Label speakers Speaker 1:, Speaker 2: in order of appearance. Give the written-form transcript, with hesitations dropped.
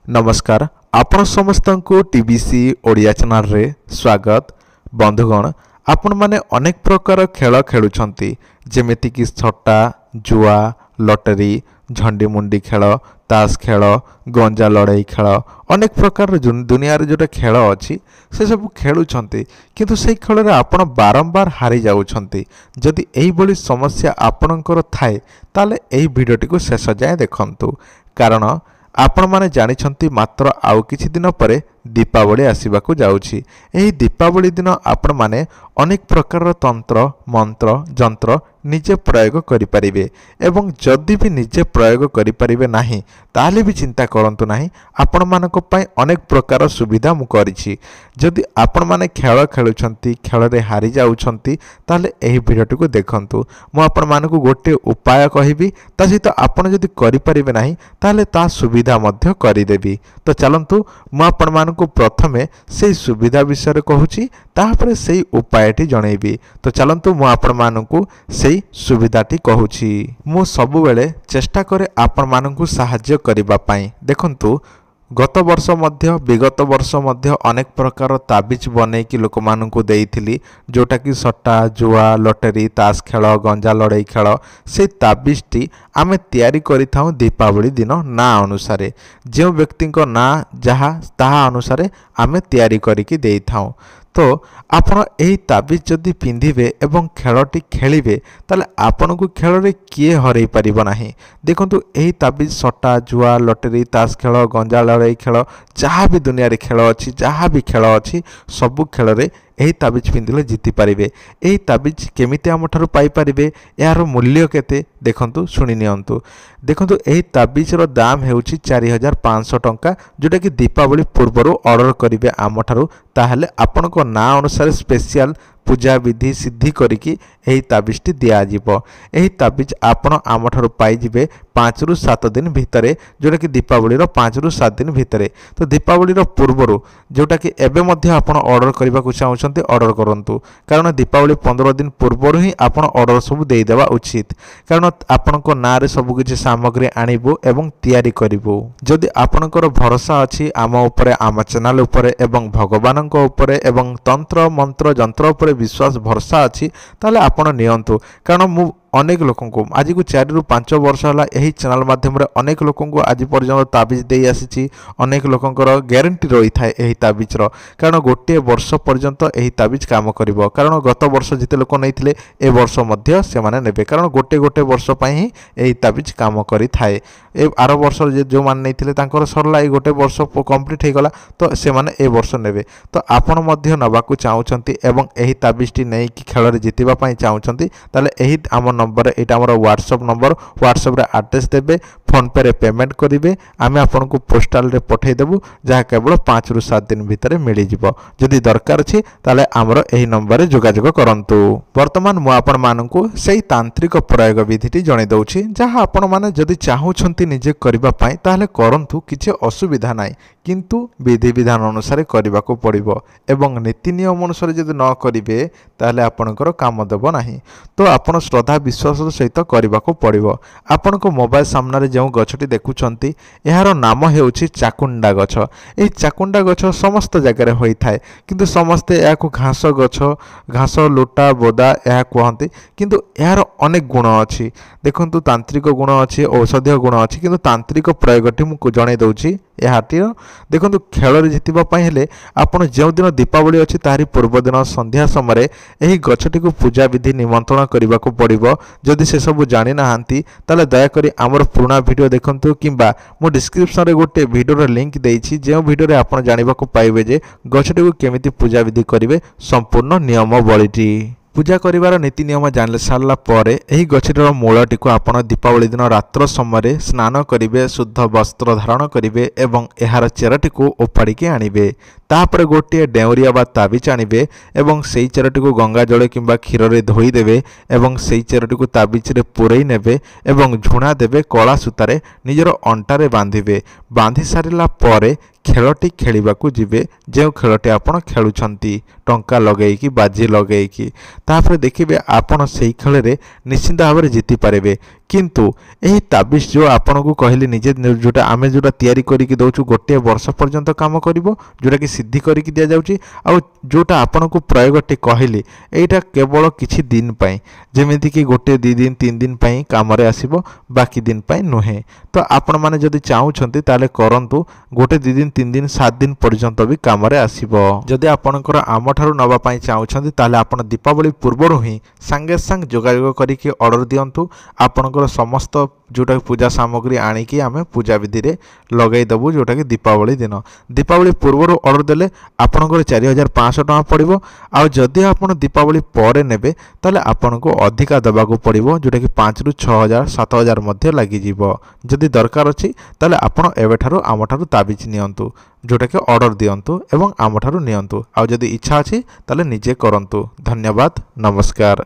Speaker 1: नमस्कार आपण समस्त को टीबीसी ओडिया चैनल रे स्वागत। बंधुगण आपण माने अनेक प्रकार खेल खेलुछंती जेमिति कि छट्टा जुआ लटरी झंडी मुंडी खेल ताश खेल गंजा लड़ाई खेल अनेक प्रकार दुनिया रे जोटा खेल अच्छी से सब खेलुछंती किंतु से खेल रे आपण बारंबार हारी जाउछंती। जदि एही बड़ी समस्या आपणकर थाए ताले एही वीडियोटी को शेष जाए देखंतु कारण आपण माने जानिछंती मात्र आउ किछि दिन परे दीपावली आसीबाकू जाउछि। एही दीपावली दिन आपण माने अनेक प्रकार तंत्र मंत्र जंत्र निजे प्रयोग करिपारिबे एवं जदि भी निजे प्रयोग करिपारिबे नाही ताले भी चिंता करंतु नाही आपण मानको पय अनेक प्रकार सुविधा मु करिछि। जदि आपण माने खेल खेलुछंती खेल रे हारि जाउछंती ताले एही वीडियोटी को देखंतु। मु आपण मानको गोटे उपाय कहिबी ता सहित आपण जदि करिपारिबे नाही ताले ता सुविधा मध्य करिदेबी। तो चलंतु मु आपण मानको प्रथमे से सुविधा विषय कहूची तापर से उपायटी जनइबी। तो चलंतु मु आपण मानको से सुविधाटी कहूची। मु सबु बेले चेष्टा करे आपण मानको सहाय्य करिबा पई। देखंतु गत वर्ष मध्य विगत वर्ष मध्य अनेक प्रकार ताबिज बने कि लोक मानकु देइथिली जोटा कि सट्टा जुआ लटरी ताश खेल गंजा लड़ाई खेल से ताबिजटी आमे तैयारी करिथाउ दीपावली दिन ना अनुसारे जो व्यक्ति को ना जहा ताहा अनुसारे आमे तैयारी करिकि देइथाउ। तो आपण एही ताबिज जदि पिंधिबे एवं खेलटी खेलिबे ताले आपण को खेल रे किए हरई परिबो नाही। देखंतु एही ताबिज सट्टा जुआ लटरी ताश खेल गंजा लड़ाई खेल जहाँ भी दुनिया रे खेल अछि जहाँ भी खेल अछि सबु खेल रे एही ताबिज पिंधिले जीति पारिबे। एही ताबिज केमिति आम ठारू पाई पारिबे यार मूल्य केते देखंतु सुनि नियंतु। देखंतु एही ताबिज रो दाम हेउछि 4500 टंका जोटा कि दीपावली पूर्वरु ऑर्डर करिवे आम ठारू ताहले आपण को ना अनुसार स्पेशल पूजा विधि सिद्धि करिकी एही ताबिजटी दिया जिवो। एही ताबिज आपण आम ठारू पाई जिवे 5 रु 7 दिन भितरे जोटा कि दीपावली रो 5 रु 7 दिन भितरे। तो दीपावली रो पूर्वरु जोटा कि एबे मध्य आपण ऑर्डर करबा को चाहुछंती ऑर्डर करंतु कारण दीपावली 15 दिन पूर्वरु ही आपण ऑर्डर सब देई देबा उचित कारण आपण को ना रे सब किछि सामग्री आनिबो एवं तैयारी करिवो। जदि आपणकर भरोसा अछि आम ऊपर आम चैनल ऊपर एवं भगवानक ऊपर एवं तंत्र मंत्र जंत्र ऊपर विश्वास भरोसा अछि ताले आपण नियंतु कारण मु अनेक लोकों को आज को 4 रु 5 वर्ष है यही चैनल माध्यम अनेक लोकों को आज पर्यंत ताबिज दे आसी अनेक लोकंकर ग्यारंटी रही था यही ताबिजर कारण गोटे वर्ष पर्यंत यही ताबिज काम करिवो कारण गत वर्ष जिते लोक नहीं ए वर्ष मध्य से माने नेबे कारण गोटे गोटे वर्ष पई ही यही ताबिज काम करि थाए। ए आर वर्ष जो मान नहीं तांकर सरला ए गोटे वर्ष कंप्लीट हो गला तो से माने ए वर्ष नेबे। तो आपण मध्य नबाकू चाहूचंती एवं एही ताबिजटी नै कि खेल रे जितिबा पई चाहूचंती ताले एही आम नंबर एटा हमर व्हाट्सएप नंबर व्हाट्सएप रे एड्रेस देबे फोन पे रे पेमेंट करिवे आमे आपन को पोस्टल रे पठै देबु जहा केवल 5 रु 7 दिन भितरे मिली जिवो। जदि दरकार छी ताले हमर एही नंबर रे जोगाजोग करंतु। वर्तमान मु आपन मानकु सेही तांत्रिक प्रयोग विधिटी जणे दउछि जहा आपन माने जदि चाहूछंती निजे करबा पई ताले करंतु किछि असुविधा नाही किंतु विधि विधान अनुसार करबा को पड़िबो एवं नीति नियम अनुसार जदि न करिवे ताले आपनकर काम देबो नाही। तो आपण श्रद्धा विश्वास सहित करबा को पड़िबो। आपण को मोबाइल सामने रे जो गछटी देखुछंती एहार नाम हेउछि चाकुंडा गछ। एही चाकुंडा गछ समस्त जगह रे होई थाए किंतु समस्ते याकु घास गछ घास लोटा बोदा या कहंती किंतु एहार अनेक गुण अछि। देखंतु तांत्रिक गुण अछि औषधीय गुण अछि किंतु तांत्रिक प्रयोगटी मु जणे दउछि एहाटी देखंतु खेल रे जितिबा पई हेले आपण जे दिन दीपावली अछि तारि पूर्व दिन संध्या समय एही गछटी को पूजा विधि निमंत्रण करबा को पड़िबो। जदि से सब जानि नाहंती ताले दया करी हमर पुराना वीडियो देखंतु किंबा मो डिस्क्रिप्शन रे गोटे वीडियो रे लिंक देइछि जे वीडियो रे आपण जानिबा को पाइबे जे गछटी को केमिति पूजा विधि करिवे संपूर्ण नियम बलिटी। पूजा करिवार नीति नियम जान सारा पर यही गछटीर मूलटी को आपण दीपावली दिन रात्र समय स्नान करेंगे शुद्ध वस्त्र धारण करेंगे एवं यार चेरटी को उपाड़ी आनिबे। तापर गोटे डेउरिया बा ताबिज आणवे एवं सेई चेरटी को गंगा जल किंबा क्षीर रे धोईदेवे एवं सेई चेरटी को ताबिज रे पुरई नेबे एवं झुणा देवे कला सूतारे निजर अंटारे बांधिबे। बांधि सारिला परे खेलटी खेलिबाकू जिवे जो खेलटी आपण खेलुछंती टंका लगेइकी बाजी लगेइकी तापर देखिबे आपण सेई खेल रे निश्चित भाव में जीति पारे। किंतु यही ताबिज जो आपन को कहली निजे जोटा आमे जोटा तैयारी करिक दउछु गोटे वर्ष पर्यंत काम करिवो जोटा कि सिद्धि करिक दिया जाउची आ जोटा आपन को प्रयोगटी कहली एटा केवल किछि दिन पई जेमिति कि गोटे 2 दिन 3 दिन पई काम रे आसीबो बाकी दिन पई नुहे। तो आपण माने जदि चाहुछंती ताले करंतु गोटे 2 दिन 3 दिन 7 दिन पर्यंत भी काम रे आसीबो। जदि आपनकर आम ठारू नबा पई चाहुछंती ताले आपण दीपावली पूर्वरु ही संगे संग जोगाजोग करिक ऑर्डर दियंतु। आपन समस्त जोटा पूजा सामग्री आणिकी आमे पूजा विधि रे लगई दबु जोटा कि दीपावली दिन दीपावली पूर्व ऑर्डर देले आपनकर 4500 टका पड़िबो। आ जदि आपण दीपावली परे नेबे ताले आपनको अधिका दबाको पड़िबो जोटा कि 5 रु 6000 7000 मध्ये लागि जिवो। जदि दरकार अछि ताले आपण एबेठारु आमठारु ताबिज नियंतु जोटा कि ऑर्डर दियंतु एवं आमठारु नियंतु। आ जदि इच्छा अछि ताले निजे करंतु। धन्यवाद, नमस्कार।